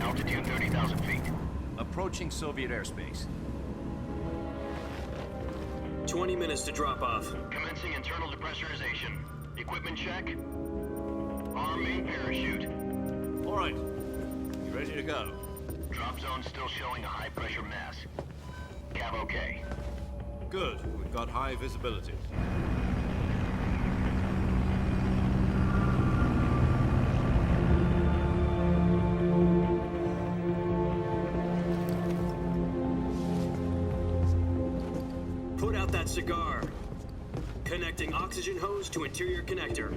Altitude 30,000 feet. Approaching Soviet airspace. 20 minutes to drop off. Commencing internal depressurization. Equipment check. Arm main parachute. All right. You ready to go? Drop zone still showing a high pressure mass. Cav okay. Good. We've got high visibility. Put out that cigar. Connecting oxygen hose to interior connector.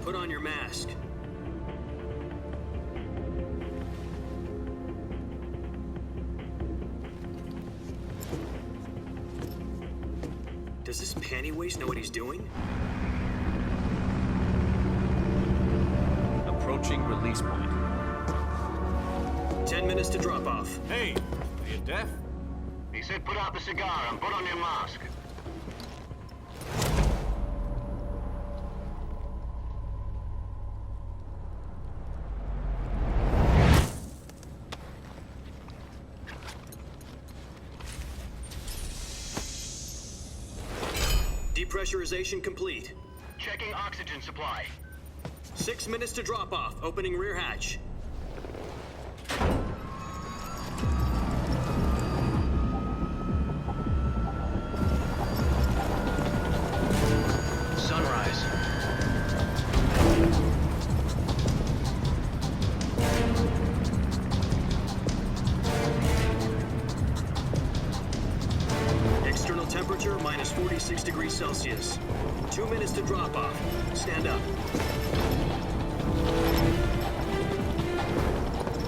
Put on your mask. Does this panty waste know what he's doing? Approaching release point. 10 minutes to drop off. Hey, are you deaf? He said put out the cigar and put on your mask. Depressurization complete. Checking oxygen supply. 6 minutes to drop off. Opening rear hatch. Sunrise. External temperature minus 46 degrees Celsius. 2 minutes to drop off. Stand up.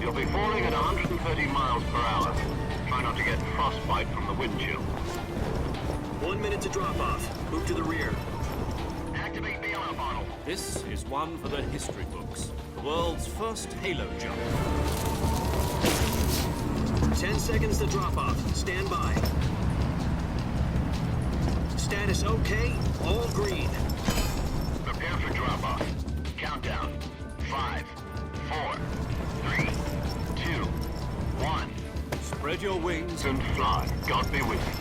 You'll be falling at 130 miles per hour. Try not to get frostbite from the wind chill. 1 minute to drop off. Move to the rear. Activate the alarm bottle. This is one for the history books. The world's first halo jump. 10 seconds to drop off. Stand by. Status okay. All green. Prepare for drop-off. Countdown. 5, 4, 3, 2, 1. Spread your wings And fly. God be with you.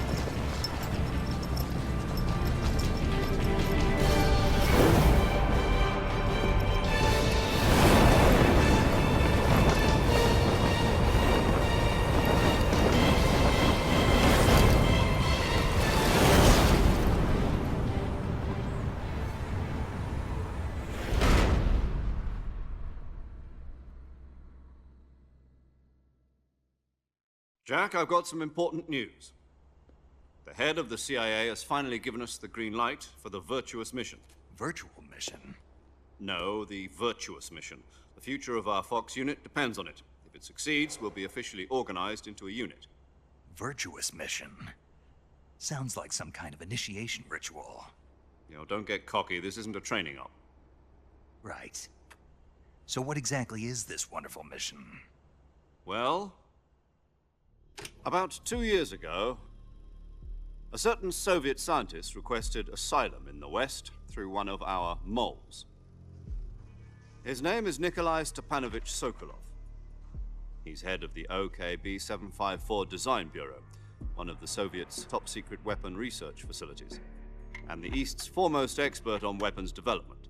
Jack, I've got some important news. The head of the CIA has finally given us the green light for the Virtuous mission. Virtual mission? No, the Virtuous mission. The future of our Fox unit depends on it. If it succeeds, we'll be officially organized into a unit. Virtuous mission? Sounds like some kind of initiation ritual. You know, don't get cocky. This isn't a training op. Right. So what exactly is this wonderful mission? Well, about 2 years ago, a certain Soviet scientist requested asylum in the West through one of our moles. His name is Nikolai Stepanovich Sokolov. He's head of the OKB-754 Design Bureau, one of the Soviets' top-secret weapon research facilities, and the East's foremost expert on weapons development.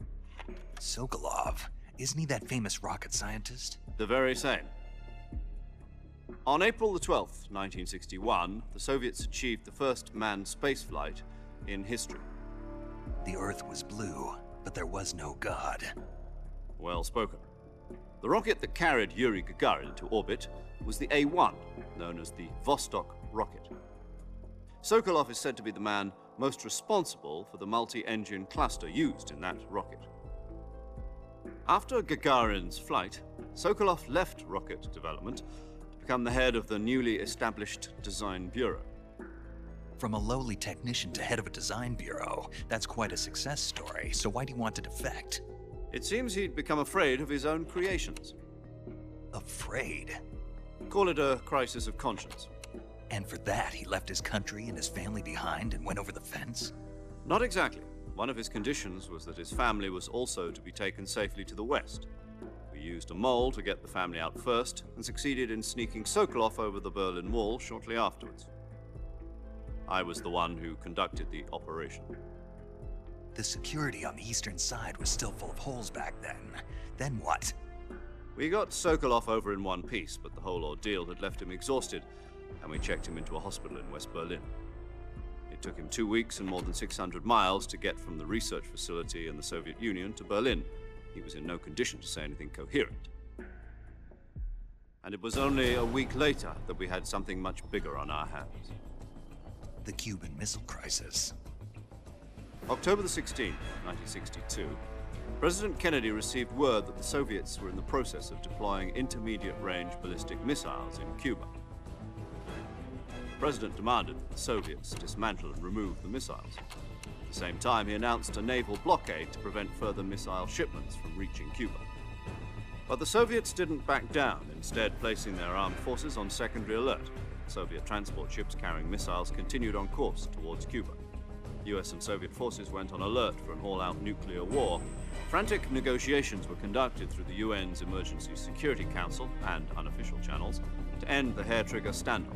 Sokolov? Isn't he that famous rocket scientist? The very same. On April the 12th, 1961, the Soviets achieved the first manned spaceflight in history. The Earth was blue, but there was no God. Well spoken. The rocket that carried Yuri Gagarin to orbit was the A-1, known as the Vostok rocket. Sokolov is said to be the man most responsible for the multi-engine cluster used in that rocket. After Gagarin's flight, Sokolov left rocket development to become the head of the newly established Design Bureau. From a lowly technician to head of a design bureau, that's quite a success story, so why do you want to defect? It seems he'd become afraid of his own creations. Afraid? Call it a crisis of conscience. And for that, he left his country and his family behind and went over the fence? Not exactly. One of his conditions was that his family was also to be taken safely to the West. For We used a mole to get the family out first and succeeded in sneaking Sokolov over the Berlin Wall shortly afterwards. I was the one who conducted the operation. The security on the eastern side was still full of holes back then. Then what? We got Sokolov over in one piece, but the whole ordeal had left him exhausted, and we checked him into a hospital in West Berlin. It took him 2 weeks and more than 600 miles to get from the research facility in the Soviet Union to Berlin. He was in no condition to say anything coherent. And it was only a week later that we had something much bigger on our hands. The Cuban Missile Crisis. October the 16th, 1962, President Kennedy received word that the Soviets were in the process of deploying intermediate-range ballistic missiles in Cuba. The President demanded that the Soviets dismantle and remove the missiles. At the same time, he announced a naval blockade to prevent further missile shipments from reaching Cuba. But the Soviets didn't back down, instead placing their armed forces on secondary alert. Soviet transport ships carrying missiles continued on course towards Cuba. US and Soviet forces went on alert for an all-out nuclear war. Frantic negotiations were conducted through the UN's Emergency Security Council and unofficial channels to end the hair-trigger standoff.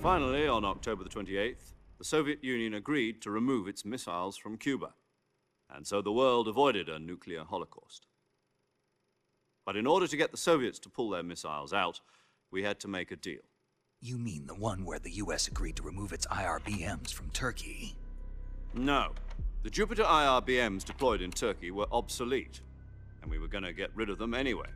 Finally, on October the 28th, the Soviet Union agreed to remove its missiles from Cuba, and so the world avoided a nuclear holocaust. But in order to get the Soviets to pull their missiles out, we had to make a deal. You mean the one where the US agreed to remove its IRBMs from Turkey? No. The Jupiter IRBMs deployed in Turkey were obsolete, and we were going to get rid of them anyway.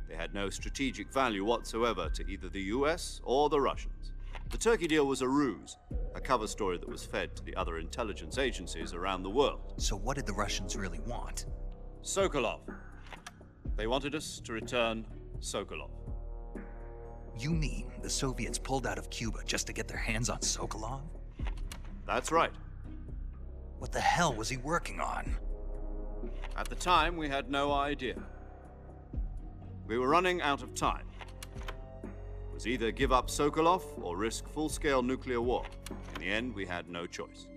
They had no strategic value whatsoever to either the US or the Russians. The Turkey deal was a ruse, a cover story that was fed to the other intelligence agencies around the world. So what did the Russians really want? Sokolov. They wanted us to return Sokolov. You mean the Soviets pulled out of Cuba just to get their hands on Sokolov? That's right. What the hell was he working on? At the time, we had no idea. We were running out of time. It was either give up Sokolov or risk full-scale nuclear war. In the end, we had no choice.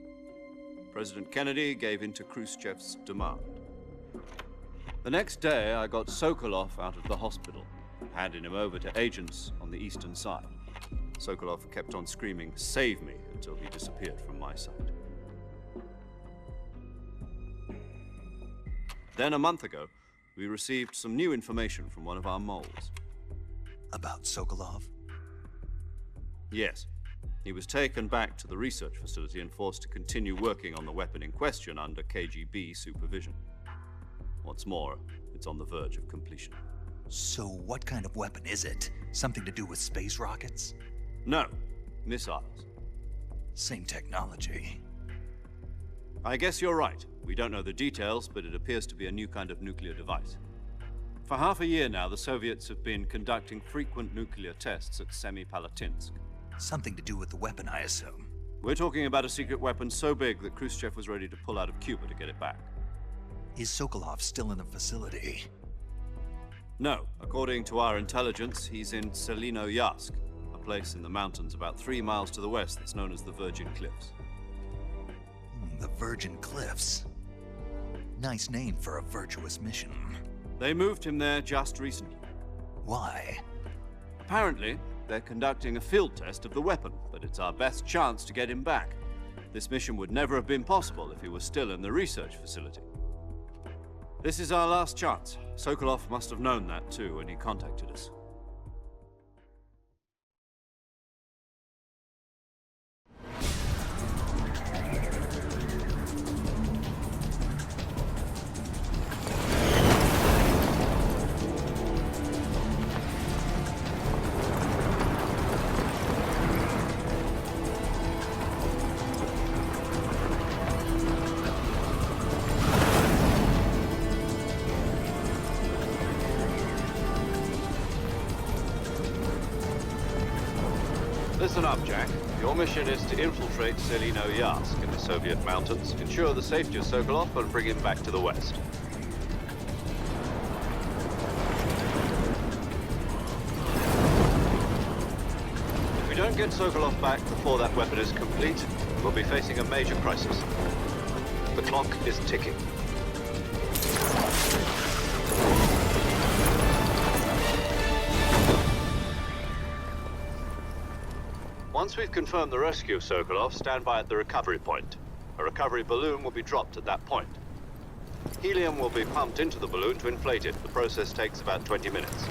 President Kennedy gave in to Khrushchev's demand. The next day, I got Sokolov out of the hospital, handing him over to agents on the eastern side. Sokolov kept on screaming, "Save me," until he disappeared from my sight. Then, a month ago, we received some new information from one of our moles. About Sokolov? Yes. He was taken back to the research facility and forced to continue working on the weapon in question under KGB supervision. What's more, it's on the verge of completion. So what kind of weapon is it? Something to do with space rockets? No, missiles. Same technology. I guess you're right. We don't know the details, but it appears to be a new kind of nuclear device. For half a year now, the Soviets have been conducting frequent nuclear tests at Semipalatinsk. Something to do with the weapon, I assume. We're talking about a secret weapon so big that Khrushchev was ready to pull out of Cuba to get it back. Is Sokolov still in the facility? No. According to our intelligence, he's in Selinoyarsk, a place in the mountains about 3 miles to the west that's known as the Virgin Cliffs. The Virgin Cliffs. Nice name for a virtuous mission. They moved him there just recently. Why? Apparently, they're conducting a field test of the weapon, but it's our best chance to get him back. This mission would never have been possible if he was still in the research facility. This is our last chance. Sokolov must have known that too when he contacted us. Listen up, Jack. Your mission is to infiltrate Selinoyarsk in the Soviet mountains, ensure the safety of Sokolov, and bring him back to the west. If we don't get Sokolov back before that weapon is complete, we'll be facing a major crisis. The clock is ticking. Once we've confirmed the rescue of Sokolov, stand by at the recovery point. A recovery balloon will be dropped at that point. Helium will be pumped into the balloon to inflate it. The process takes about 20 minutes.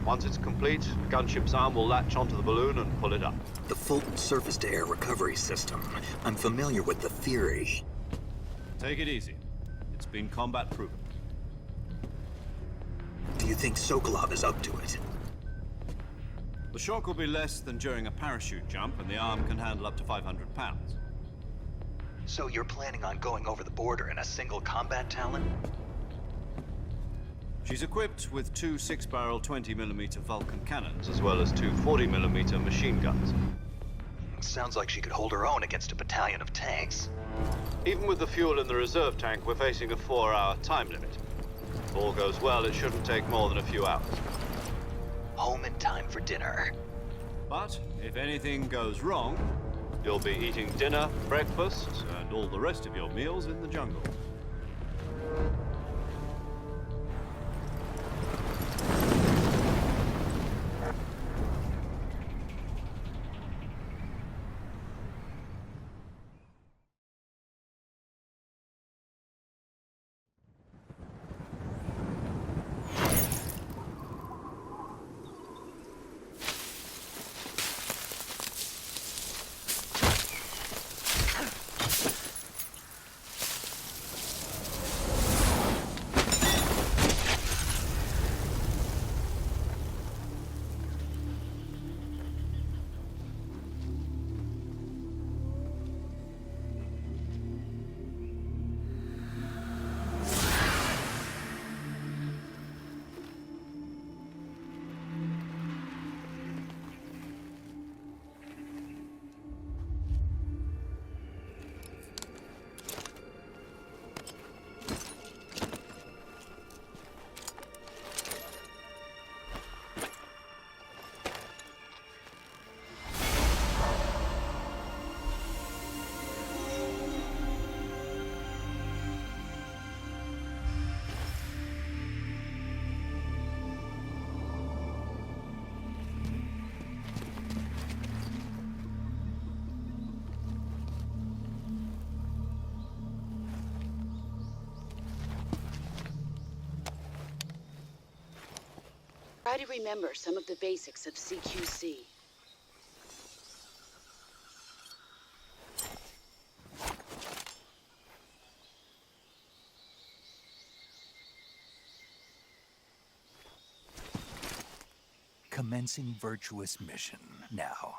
Once it's complete, the gunship's arm will latch onto the balloon and pull it up. The Fulton surface-to-air recovery system. I'm familiar with the theory. Take it easy. It's been combat-proven. Do you think Sokolov is up to it? The shock will be less than during a parachute jump, and the arm can handle up to 500 pounds. So you're planning on going over the border in a single combat Talon? She's equipped with two 6-barrel 20mm Vulcan cannons, as well as two 40mm machine guns. Sounds like she could hold her own against a battalion of tanks. Even with the fuel in the reserve tank, we're facing a 4-hour time limit. If all goes well, it shouldn't take more than a few hours. Home in time for dinner. But if anything goes wrong, you'll be eating dinner, breakfast, and all the rest of your meals in the jungle. Try to remember some of the basics of CQC. Commencing virtuous mission now.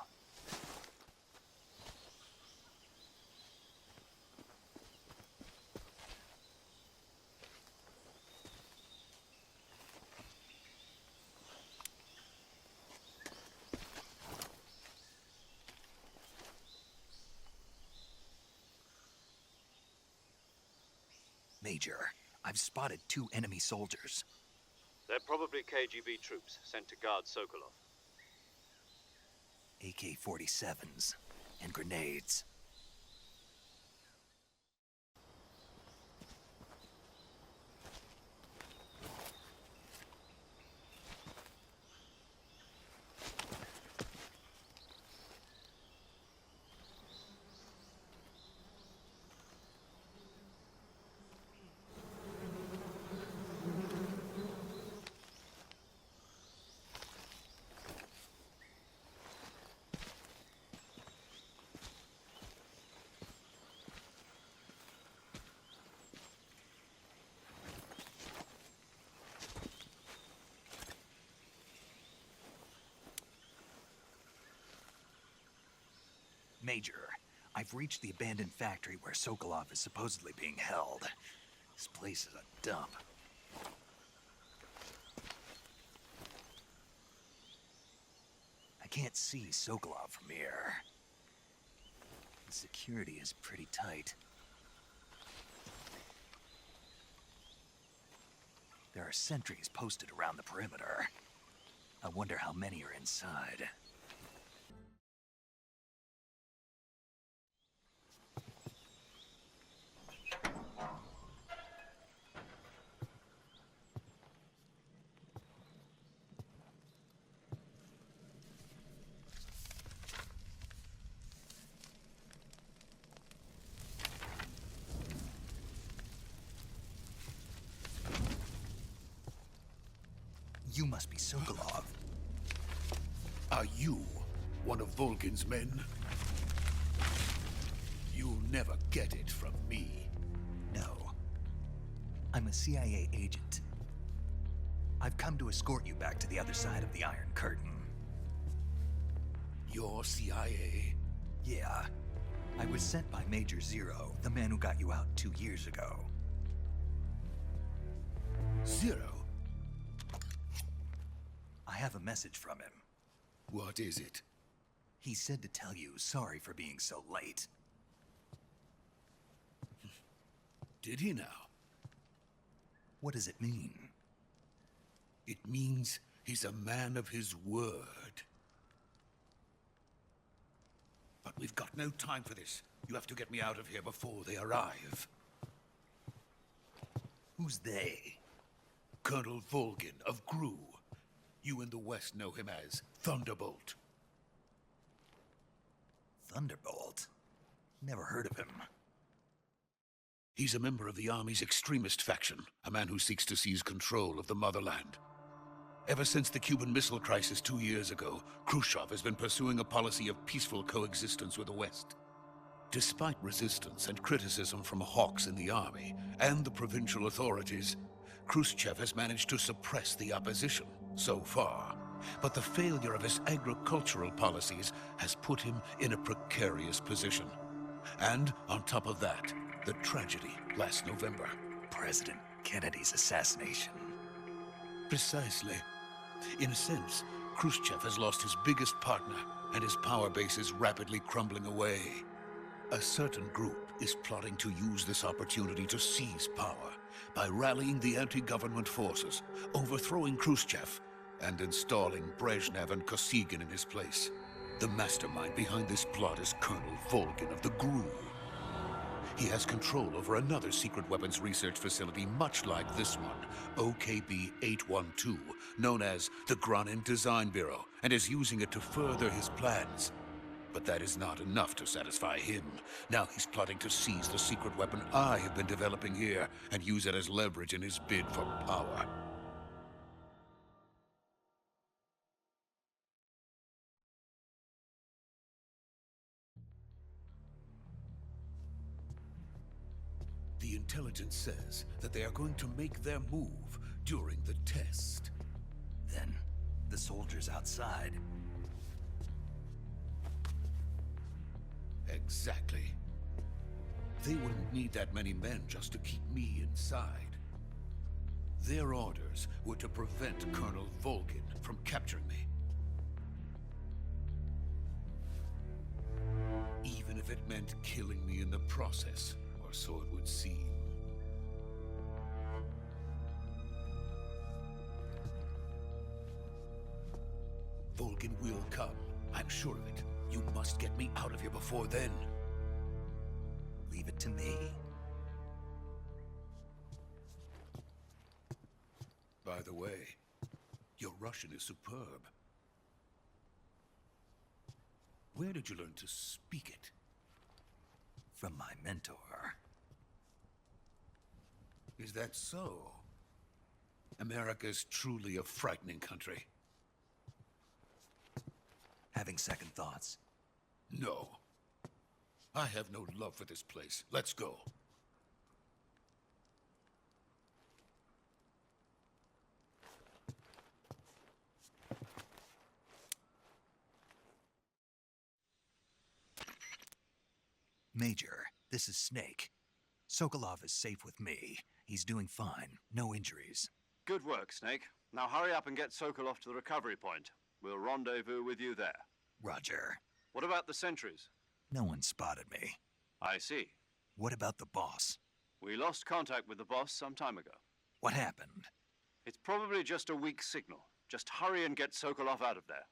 Major, I've spotted 2 enemy soldiers. They're probably KGB troops sent to guard Sokolov. AK-47s and grenades. Major, I've reached the abandoned factory where Sokolov is supposedly being held. This place is a dump. I can't see Sokolov from here. The security is pretty tight. There are sentries posted around the perimeter. I wonder how many are inside. You must be Sokolov. Are you one of Volgin's men? You'll never get it from me. No. I'm a CIA agent. I've come to escort you back to the other side of the Iron Curtain. You're CIA? Yeah. I was sent by Major Zero, the man who got you out 2 years ago. Zero? I have a message from him. What is it? He said to tell you sorry for being so late. Did he now? What does it mean? It means he's a man of his word. But we've got no time for this. You have to get me out of here before they arrive. Who's they? Colonel Volgin of GRU. You in the West know him as Thunderbolt. Thunderbolt? Never heard of him. He's a member of the Army's extremist faction, a man who seeks to seize control of the motherland. Ever since the Cuban Missile Crisis 2 years ago, Khrushchev has been pursuing a policy of peaceful coexistence with the West. Despite resistance and criticism from hawks in the army and the provincial authorities, Khrushchev has managed to suppress the opposition so far. But the failure of his agricultural policies has put him in a precarious position. And on top of that, the tragedy last November. President Kennedy's assassination. Precisely. In a sense, Khrushchev has lost his biggest partner, and his power base is rapidly crumbling away. A certain group is plotting to use this opportunity to seize power by rallying the anti-government forces, overthrowing Khrushchev, and installing Brezhnev and Kosygin in his place. The mastermind behind this plot is Colonel Volgin of the GRU. He has control over another secret weapons research facility much like this one, OKB-812, known as the Granin Design Bureau, and is using it to further his plans. But that is not enough to satisfy him. Now he's plotting to seize the secret weapon I have been developing here and use it as leverage in his bid for power. The intelligence says that they are going to make their move during the test. Then, the soldiers outside. Exactly. They wouldn't need that many men just to keep me inside. Their orders were to prevent Colonel Volgin from capturing me. Even if it meant killing me in the process, or so it would seem. Volgin will come. I'm sure of it. You must get me out of here before then. Leave it to me. By the way, your Russian is superb. Where did you learn to speak it? From my mentor. Is that so? America is truly a frightening country. Having second thoughts? No. I have no love for this place. Let's go. Major, this is Snake. Sokolov is safe with me. He's doing fine. No injuries. Good work, Snake. Now hurry up and get Sokolov to the recovery point. We'll rendezvous with you there. Roger. What about the sentries? No one spotted me. I see. What about the boss? We lost contact with the boss some time ago. What happened? It's probably just a weak signal. Just hurry and get Sokolov out of there.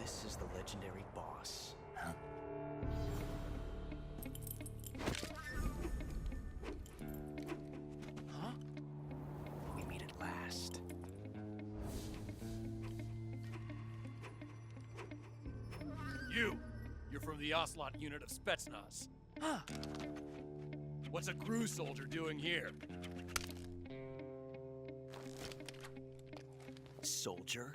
This is the legendary boss. Huh? Huh? We meet at last. You're from the Ocelot unit of Spetsnaz. Huh. What's a crew soldier doing here? Soldier?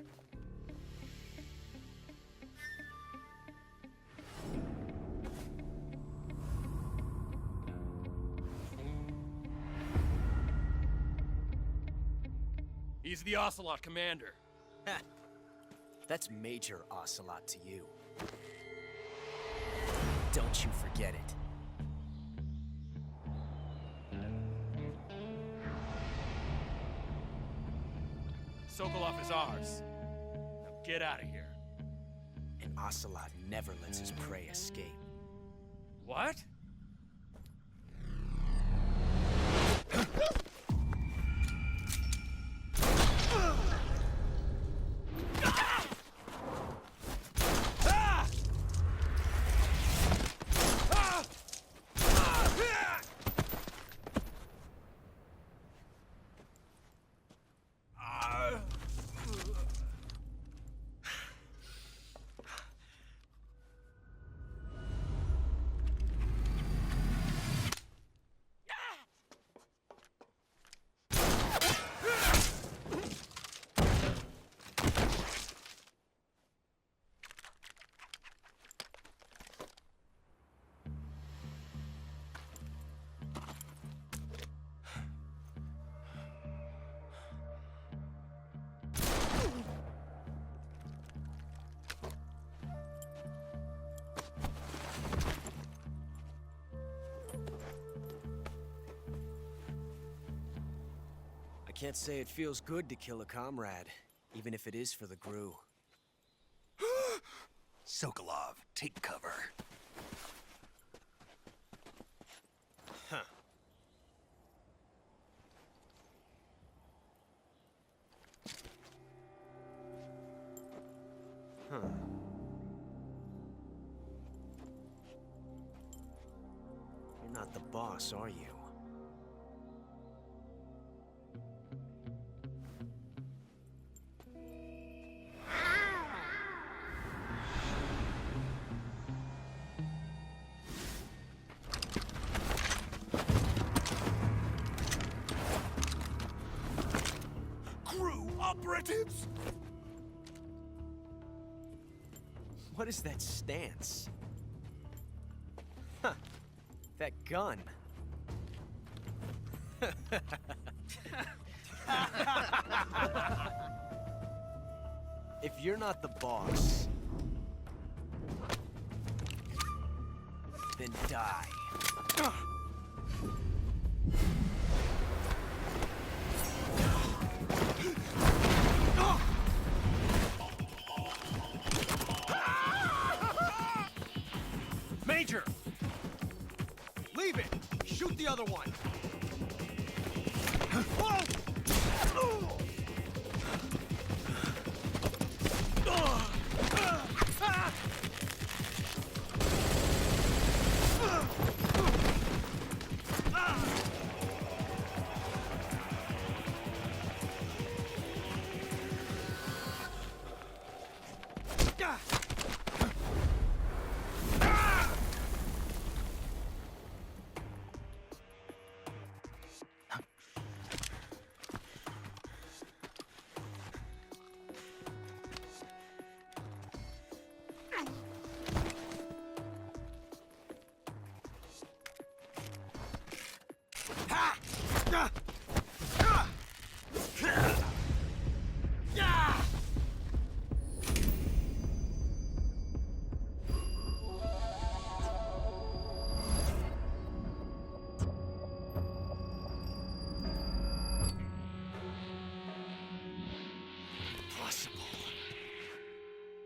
He's the Ocelot commander. Ha! That's Major Ocelot to you. Don't you forget it. Sokolov is ours. Now get out of here. And Ocelot never lets his prey escape. What? I can't say it feels good to kill a comrade, even if it is for the Gru. Sokolov, take cover. Huh. Huh. You're not the boss, are you? Operatives! What is that stance? Huh. That gun. If you're not the boss, then die. Major! Leave it! Shoot the other one!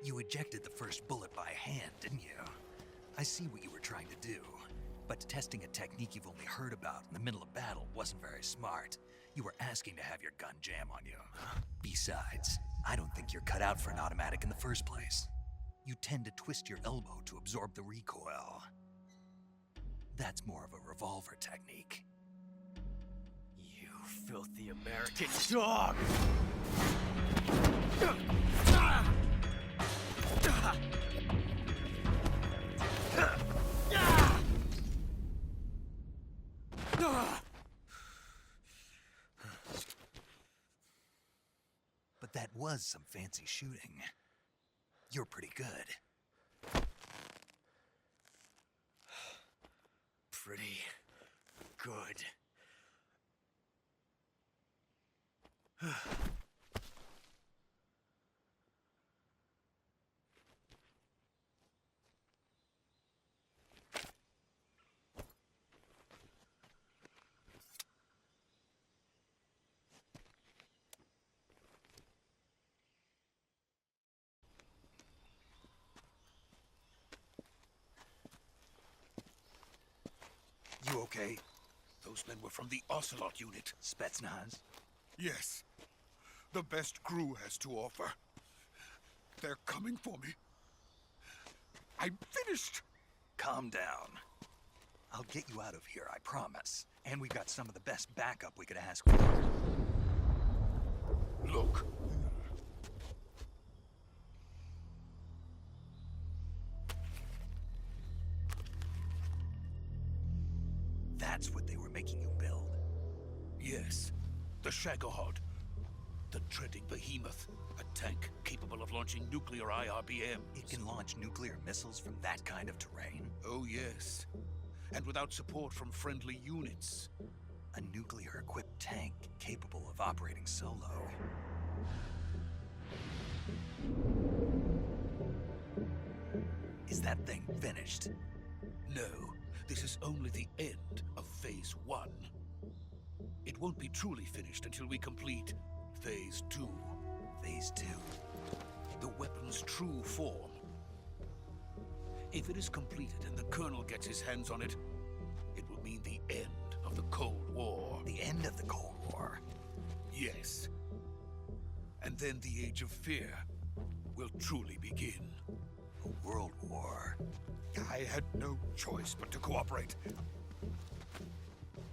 You ejected the first bullet by hand, didn't you? I see what you were trying to do. But testing a technique you've only heard about in the middle of battle wasn't very smart. You were asking to have your gun jam on you. Besides, I don't think you're cut out for an automatic in the first place. you tend to twist your elbow to absorb the recoil. That's more of a revolver technique. You filthy American dog! But that was some fancy shooting. You're pretty good. Pretty good. You okay? Those men were from the Ocelot unit. Spetsnaz? Yes. The best crew has to offer. They're coming for me. I'm finished. Calm down. I'll get you out of here, I promise. And we got some of the best backup we could ask for. Look. That's what they were making you build? Yes. The Shagohod. The dreading behemoth. A tank capable of launching nuclear IRBMs. It can launch nuclear missiles from that kind of terrain? Oh, yes. And without support from friendly units. A nuclear-equipped tank capable of operating solo. Is that thing finished? No, this is only the end of Phase 1. It won't be truly finished until we complete Phase 2. Phase 2? The weapon's true form. If it is completed and the Colonel gets his hands on it, it will mean the end of the Cold War. The end of the Cold War? Yes. And then the Age of Fear will truly begin. A world war? I had no choice but to cooperate.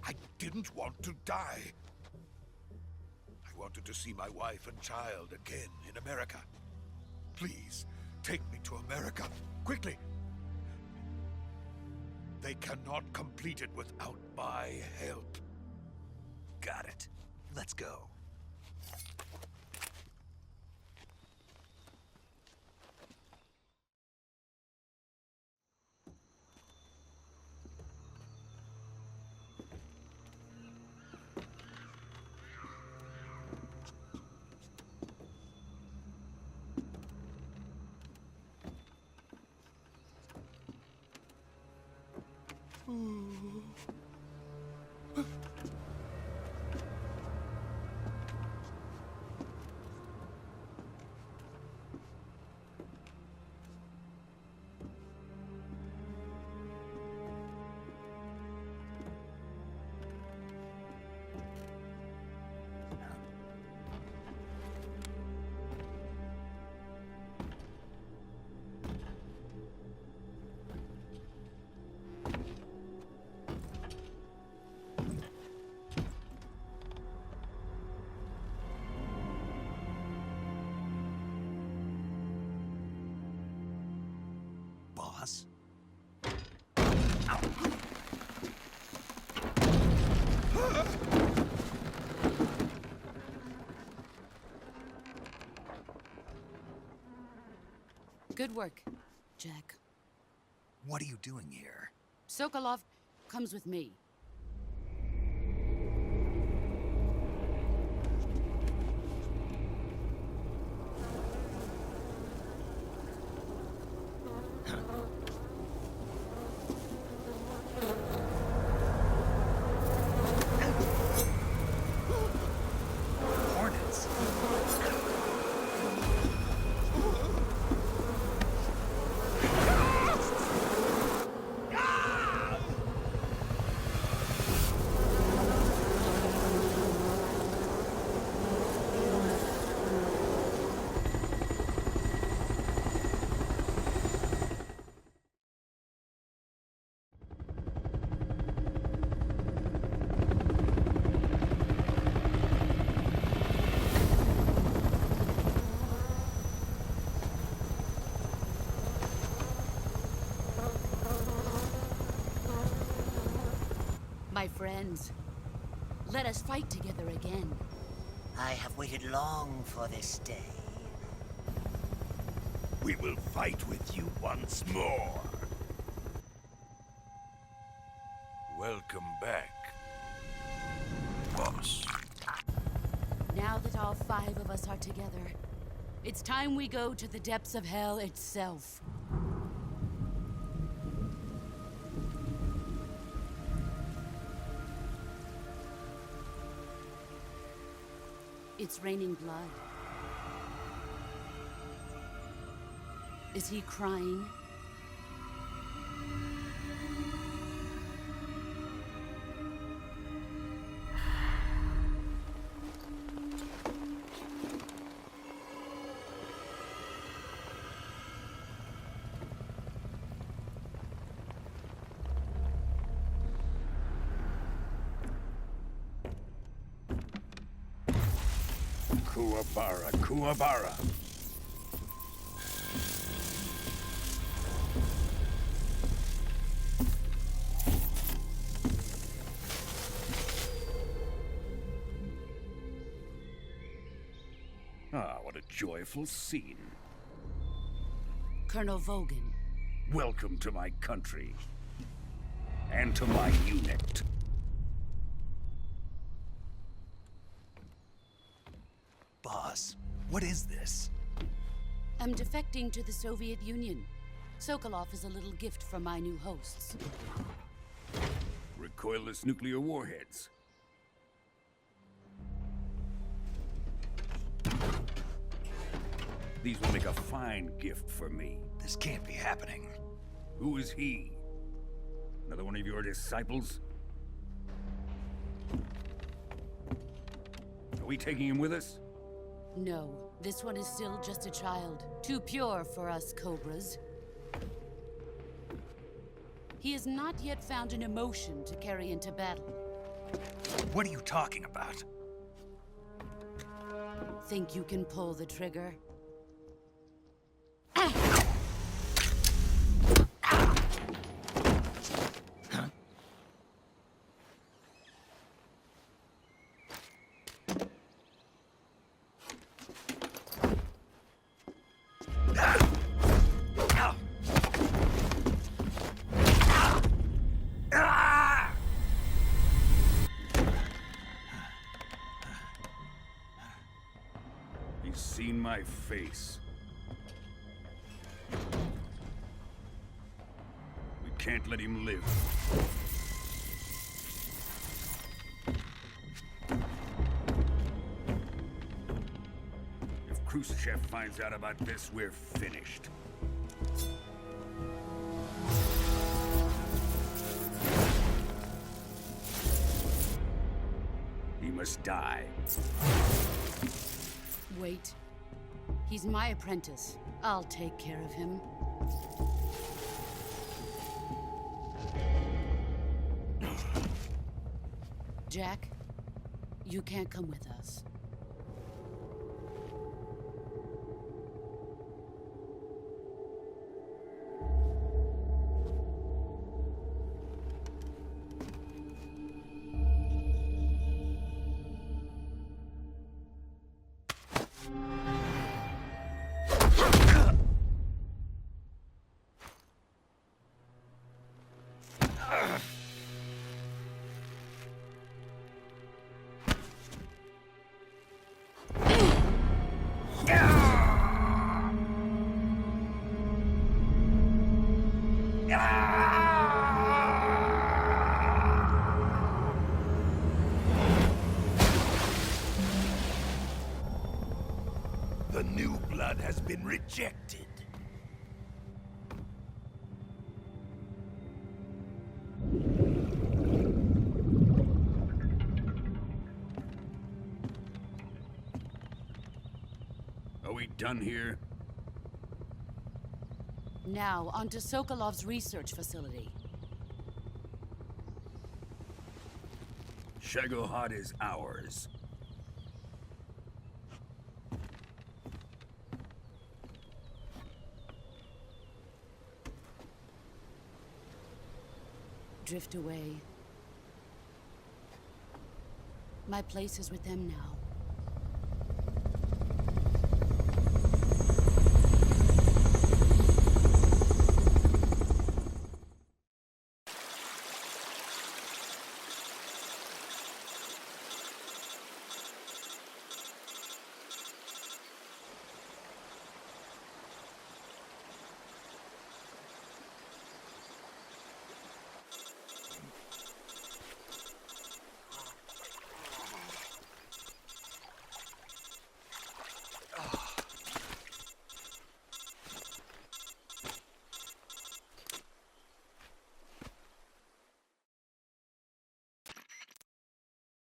I didn't want to die. I wanted to see my wife and child again in America. Please, take me to America, quickly. They cannot complete it without my help. Got it. Let's go. Boss? Good work, Jack. What are you doing here? Sokolov comes with me. Hornets? My friends, let us fight together again. I have waited long for this day. We will fight with you once more. Welcome back, boss. Now that all 5 of us are together, it's time we go to the depths of hell itself. It's raining blood. Is he crying? Kuwabara, Kuwabara. Ah, what a joyful scene. Colonel Vogan. Welcome to my country. And to my unit. Boss, what is this? I'm defecting to the Soviet Union. Sokolov is a little gift from my new hosts. Recoilless nuclear warheads. These will make a fine gift for me. This can't be happening. Who is he? Another one of your disciples? Are we taking him with us? No, this one is still just a child. Too pure for us Cobras. He has not yet found an emotion to carry into battle. What are you talking about? Think you can pull the trigger? He's seen my face. We can't let him live. If Khrushchev finds out about this, we're finished. He must die. Wait. He's my apprentice. I'll take care of him. Jack, you can't come with us. The new blood has been rejected. Are we done here? Now, onto Sokolov's research facility. Shagohod is ours. Drift away. My place is with them now.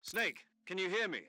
Snake, can you hear me?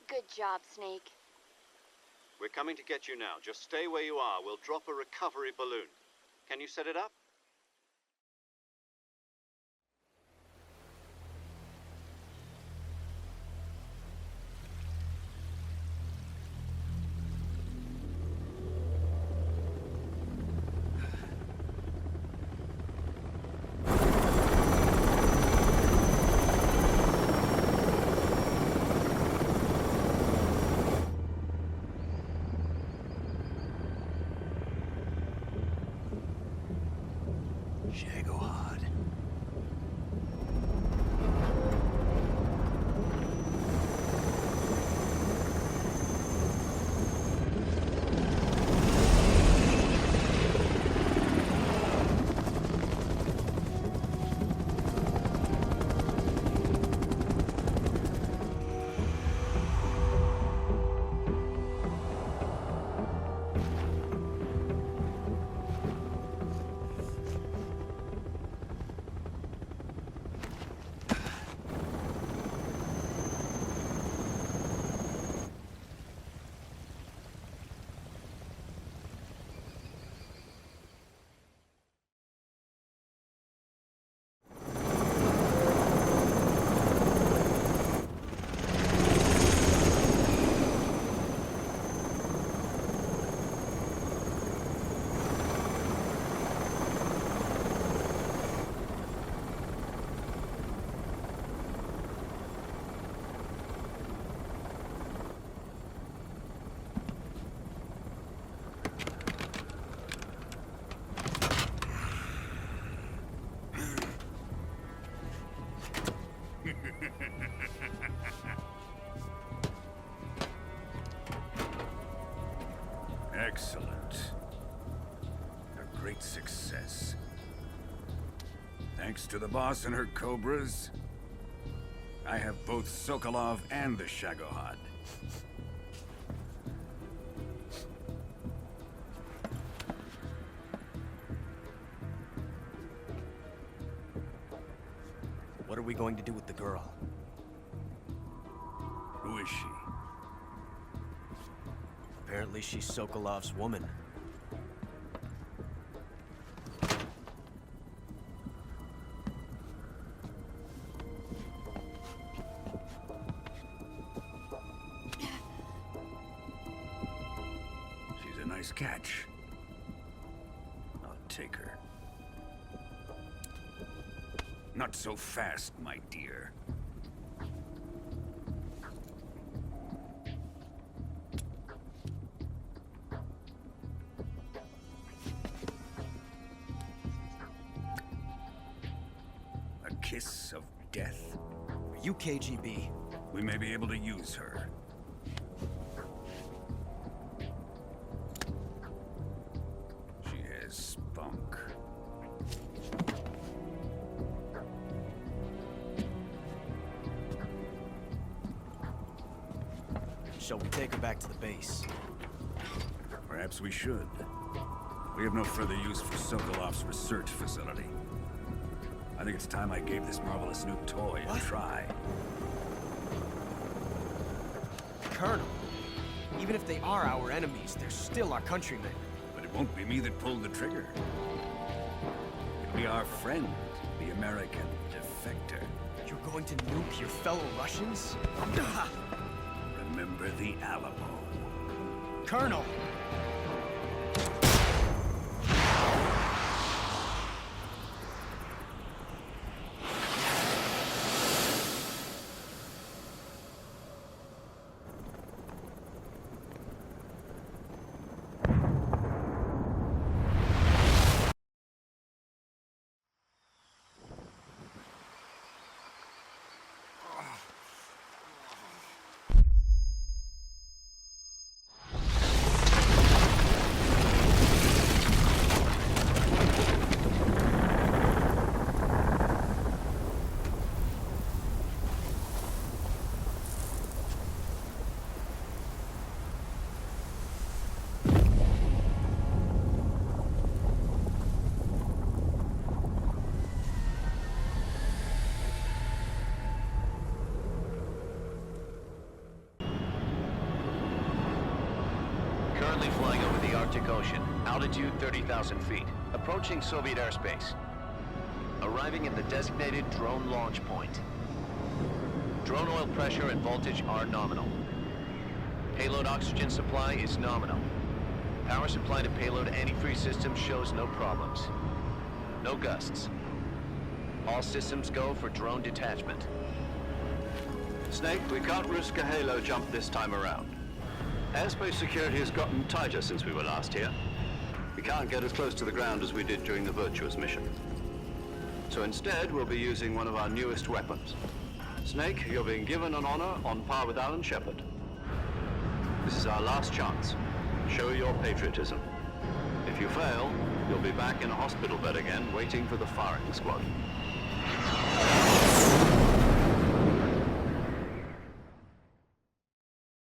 Good job, Snake. We're coming to get you now. Just stay where you are. We'll drop a recovery balloon. Can you set it up? Shagohod. Excellent. A great success. Thanks to the boss and her cobras, I have both Sokolov and the Shagohod. What are we going to do with the girl? Who is she? Apparently she's Sokolov's woman. She's a nice catch. I'll take her. Not so fast, my dear. kiss of death? Are you KGB? We may be able to use her. She has spunk. Shall we take her back to the base? Perhaps we should. We have no further use for Sokolov's research facility. I think it's time I gave this marvelous new toy a try. Colonel, even if they are our enemies, they're still our countrymen. But it won't be me that pulled the trigger. It'll be our friend, the American defector. You're going to nuke your fellow Russians? Remember the Alamo. Colonel! Currently flying over the Arctic Ocean, altitude 30,000 feet, approaching Soviet airspace. Arriving at the designated drone launch point. Drone oil pressure and voltage are nominal. Payload oxygen supply is nominal. Power supply to payload antifreeze system shows no problems. No gusts. All systems go for drone detachment. Snake, we can't risk a halo jump this time around. Airspace security has gotten tighter since we were last here. We can't get as close to the ground as we did during the Virtuous mission. So instead, we'll be using one of our newest weapons. Snake, you're being given an honor on par with Alan Shepard. This is our last chance. Show your patriotism. If you fail, you'll be back in a hospital bed again, waiting for the firing squad.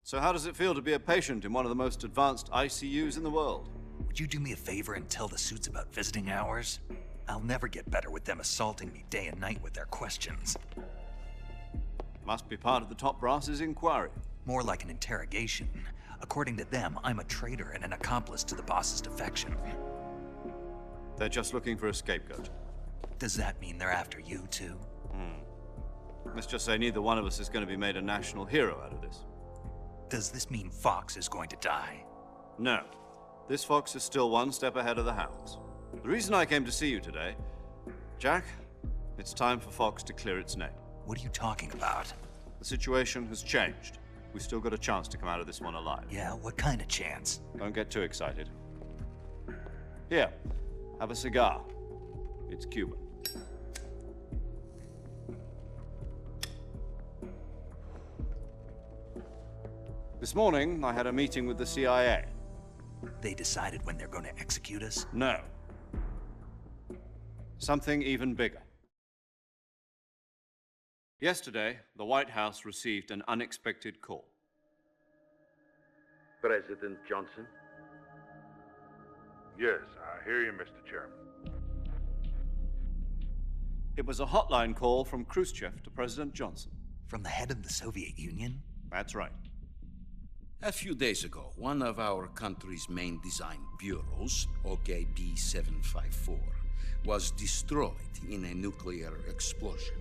So how does it feel to be a patient in one of the most advanced ICUs in the world? Would you do me a favor and tell the suits about visiting hours? I'll never get better with them assaulting me day and night with their questions. Must be part of the top brass's inquiry. More like an interrogation. According to them, I'm a traitor and an accomplice to the boss's defection. They're just looking for a scapegoat. Does that mean they're after you, too? Let's just say neither one of us is going to be made a national hero out of this. Does this mean Fox is going to die? No. This fox is still one step ahead of the hounds. The reason I came to see you today, Jack, it's time for Fox to clear its name. What are you talking about? The situation has changed. We've still got a chance to come out of this one alive. Yeah, what kind of chance? Don't get too excited. Here, have a cigar. It's Cuban. This morning, I had a meeting with the CIA. They decided when they're going to execute us? No. Something even bigger. Yesterday, the White House received an unexpected call. President Johnson? Yes, I hear you, Mr. Chairman. It was a hotline call from Khrushchev to President Johnson. From the head of the Soviet Union? That's right. A few days ago, one of our country's main design bureaus, OKB 754, was destroyed in a nuclear explosion.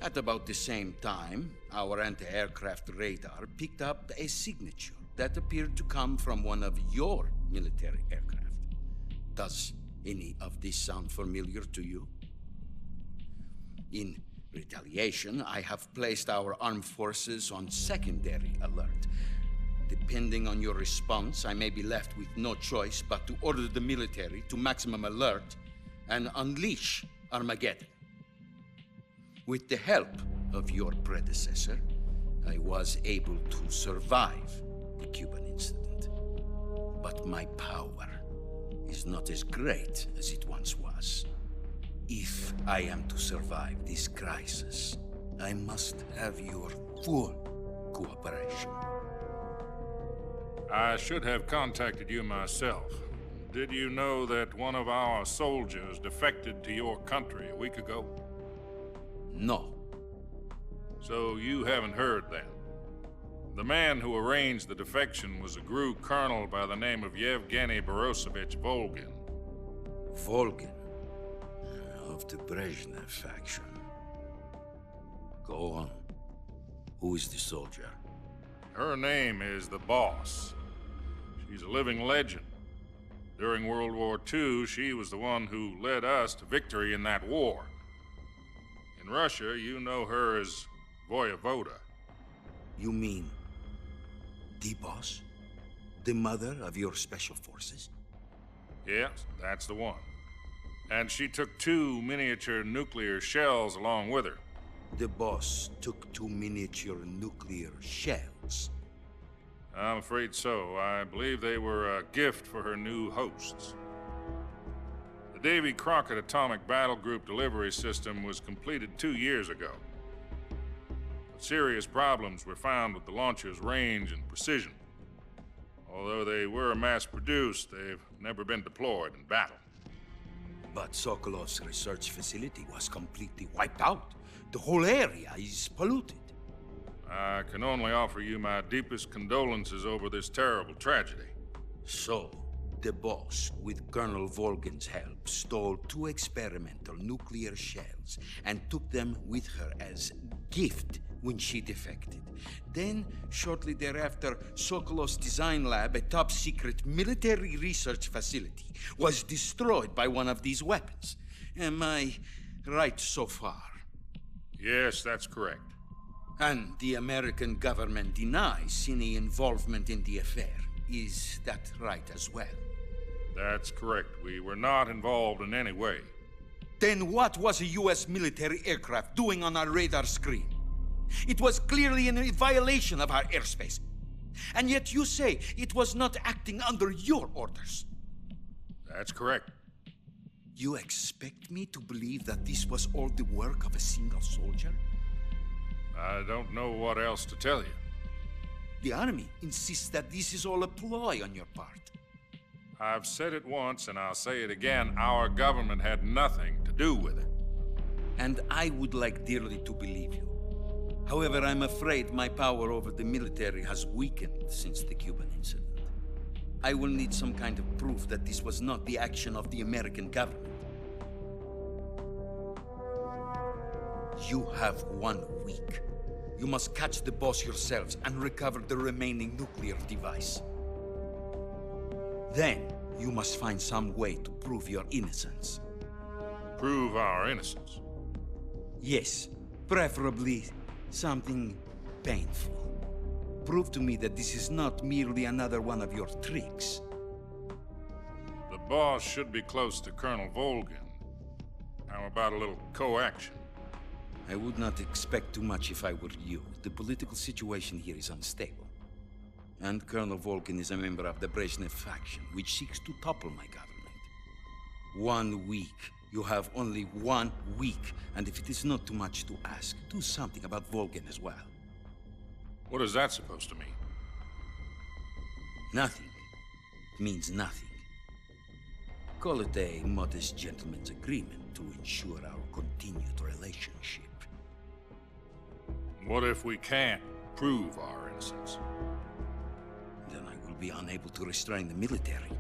At about the same time, our anti-aircraft radar picked up a signature that appeared to come from one of your military aircraft. Does any of this sound familiar to you? In retaliation, I have placed our armed forces on secondary alert. Depending on your response, I may be left with no choice but to order the military to maximum alert and unleash Armageddon. With the help of your predecessor, I was able to survive the Cuban incident. But my power is not as great as it once was. If I am to survive this crisis, I must have your full cooperation. I should have contacted you myself. Did you know that one of our soldiers defected to your country a week ago? No. So you haven't heard then. The man who arranged the defection was a GRU colonel by the name of Yevgeny Borosovich Volgin. Volgin? Of the Brezhnev faction. Go on. Who is the soldier? Her name is the Boss. She's a living legend. During World War II, she was the one who led us to victory in that war. In Russia, you know her as Voyevoda. You mean the Boss? The mother of your special forces? Yes, that's the one. And she took 2 miniature nuclear shells along with her. The Boss took 2 miniature nuclear shells? I'm afraid so. I believe they were a gift for her new hosts. The Davy Crockett Atomic Battle Group delivery system was completed 2 years ago. But serious problems were found with the launcher's range and precision. Although they were mass-produced, they've never been deployed in battle. But Sokolov's research facility was completely wiped out. The whole area is polluted. I can only offer you my deepest condolences over this terrible tragedy. So, the Boss, with Colonel Volgin's help, stole 2 experimental nuclear shells and took them with her as gift when she defected. Then, shortly thereafter, Sokolov's design lab, a top-secret military research facility, was destroyed by one of these weapons. Am I right so far? Yes, that's correct. And the American government denies any involvement in the affair. Is that right as well? That's correct. We were not involved in any way. Then what was a U.S. military aircraft doing on our radar screen? It was clearly in violation of our airspace. And yet you say it was not acting under your orders. That's correct. You expect me to believe that this was all the work of a single soldier? I don't know what else to tell you. The Army insists that this is all a ploy on your part. I've said it once, and I'll say it again. Our government had nothing to do with it. And I would like dearly to believe you. However, I'm afraid my power over the military has weakened since the Cuban incident. I will need some kind of proof that this was not the action of the American government. You have 1 week. You must catch the Boss yourselves and recover the remaining nuclear device. Then, you must find some way to prove your innocence. Prove our innocence? Yes, preferably something painful. Prove to me that this is not merely another one of your tricks. The Boss should be close to Colonel Volgin. How about a little co-action? I would not expect too much if I were you. The political situation here is unstable. And Colonel Volgin is a member of the Brezhnev faction, which seeks to topple my government. 1 week. You have only 1 week. And if it is not too much to ask, do something about Volgin as well. What is that supposed to mean? Nothing. It means nothing. Call it a modest gentleman's agreement to ensure our continued relationship. What if we can't prove our innocence? Then I will be unable to restrain the military.